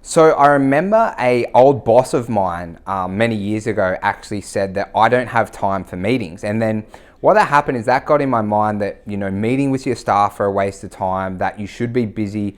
So I remember a old boss of mine many years ago actually said that I don't have time for meetings. And then what that happened is that got in my mind that, meeting with your staff are a waste of time, that you should be busy,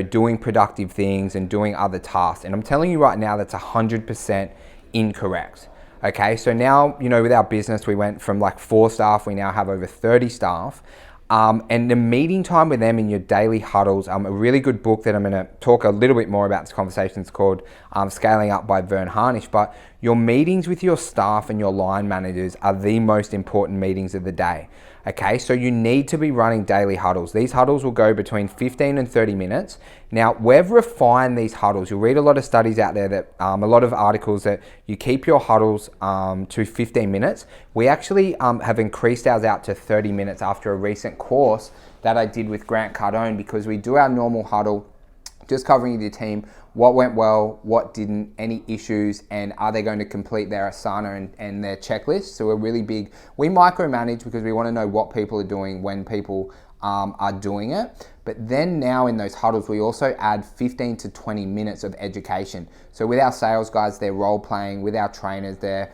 doing productive things and doing other tasks. And I'm telling you right now, that's 100% incorrect. Okay, so now, with our business, we went from like 4 staff, we now have over 30 staff. And the meeting time with them in your daily huddles, a really good book that I'm going to talk a little bit more about this conversation is called Scaling Up by Vern Harnish. But your meetings with your staff and your line managers are the most important meetings of the day. Okay, so you need to be running daily huddles. These huddles will go between 15 and 30 minutes. Now, we've refined these huddles. You'll read a lot of studies out there that, a lot of articles that you keep your huddles to 15 minutes. We actually have increased ours out to 30 minutes after a recent course that I did with Grant Cardone, because we do our normal huddle, just covering with your team, what went well, what didn't, any issues, and are they going to complete their Asana and their checklist. So we're really big. We micromanage because we want to know what people are doing when people are doing it. But then now in those huddles, we also add 15 to 20 minutes of education. So with our sales guys, they're role playing. With our trainers, they're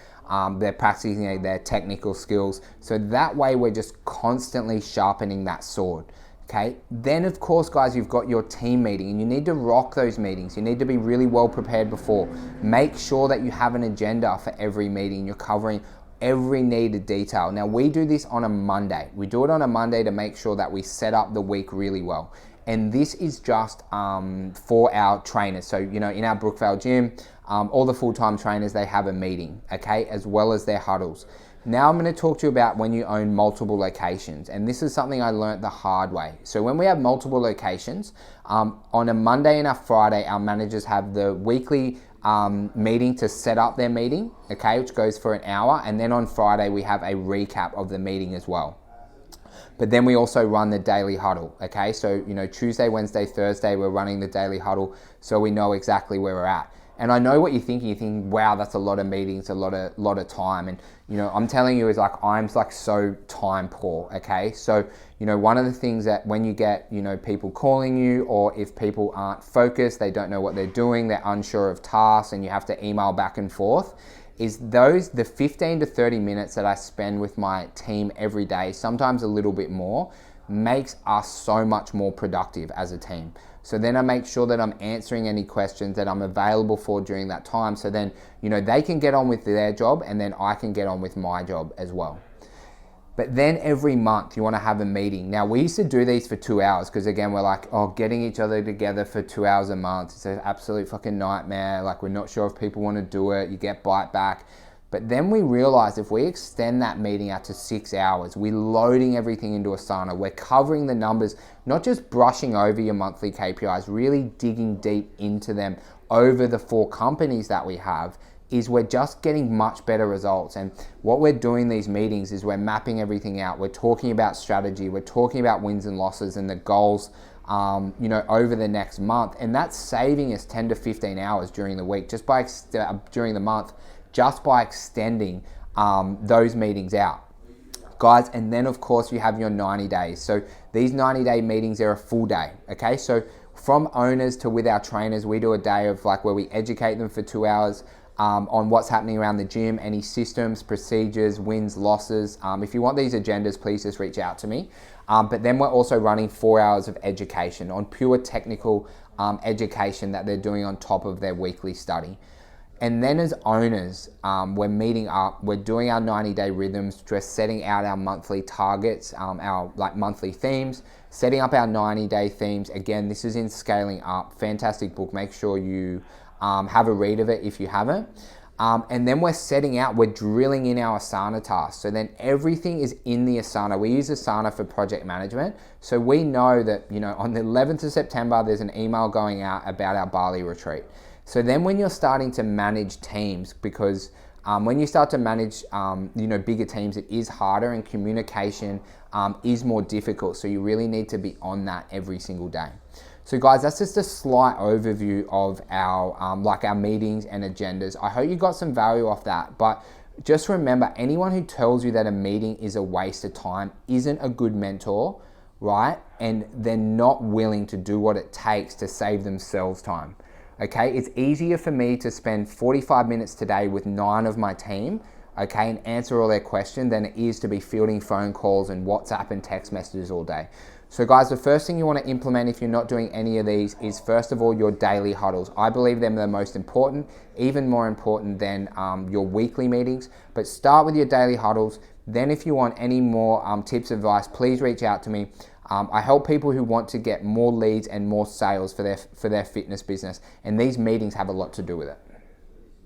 practicing their technical skills. So that way we're just constantly sharpening that sword. Okay, then of course, guys, you've got your team meeting, and you need to rock those meetings. You need to be really well prepared before. Make sure that you have an agenda for every meeting. You're covering every needed detail. Now, we do this on a Monday. We do it on a Monday to make sure that we set up the week really well. And this is just for our trainers. So, in our Brookvale gym, all the full-time trainers, they have a meeting, okay, as well as their huddles. Now I'm going to talk to you about when you own multiple locations, and this is something I learned the hard way. So when we have multiple locations, on a Monday and a Friday, our managers have the weekly meeting to set up their meeting, okay, which goes for an hour, and then on Friday we have a recap of the meeting as well. But then we also run the daily huddle, okay? So, Tuesday, Wednesday, Thursday, we're running the daily huddle so we know exactly where we're at. And I know what you're thinking. You're thinking, wow, that's a lot of meetings, a lot of time. And, I'm telling you is I'm so time poor, okay? So, one of the things that when you get, people calling you, or if people aren't focused, they don't know what they're doing, they're unsure of tasks, and you have to email back and forth, is the 15 to 30 minutes that I spend with my team every day, sometimes a little bit more, makes us so much more productive as a team. So then I make sure that I'm answering any questions that I'm available for during that time. So then, they can get on with their job, and then I can get on with my job as well. But then every month you want to have a meeting. Now, we used to do these for 2 hours because, again, we're like, getting each other together for 2 hours a month, it's an absolute fucking nightmare. Like, we're not sure if people want to do it. You get bite back. But then we realized if we extend that meeting out to 6 hours, we're loading everything into Asana. We're covering the numbers, not just brushing over your monthly KPIs, really digging deep into them over the 4 companies that we have, is we're just getting much better results. And what we're doing these meetings is we're mapping everything out. We're talking about strategy. We're talking about wins and losses and the goals, over the next month. And that's saving us 10 to 15 hours during the week, just by during the month, just by extending those meetings out, guys. And then of course you have your 90 days. So these 90-day meetings are a full day, okay? So from owners to with our trainers, we do a day of where we educate them for 2 hours on what's happening around the gym, any systems, procedures, wins, losses. If you want these agendas, please just reach out to me. But then we're also running 4 hours of education on pure technical education that they're doing on top of their weekly study. And then as owners, we're meeting up, we're doing our 90-day rhythms, just setting out our monthly targets, our monthly themes, setting up our 90-day themes. Again, this is in Scaling Up, fantastic book. Make sure you have a read of it if you haven't. And then we're setting out, we're drilling in our Asana tasks. So then everything is in the Asana. We use Asana for project management. So we know that, on the 11th of September, there's an email going out about our Bali retreat. So then when you're starting to manage teams, because when you start to manage, bigger teams, it is harder, and communication is more difficult. So you really need to be on that every single day. So guys, that's just a slight overview of our our meetings and agendas. I hope you got some value off that. But just remember, anyone who tells you that a meeting is a waste of time isn't a good mentor, right? And they're not willing to do what it takes to save themselves time. Okay, it's easier for me to spend 45 minutes today with 9 of my team, okay, and answer all their questions than it is to be fielding phone calls and WhatsApp and text messages all day. So guys, the first thing you want to implement if you're not doing any of these is first of all your daily huddles. I believe them the most important, even more important than your weekly meetings, but start with your daily huddles. Then if you want any more tips, advice, please reach out to me. I help people who want to get more leads and more sales for their fitness business, and these meetings have a lot to do with it.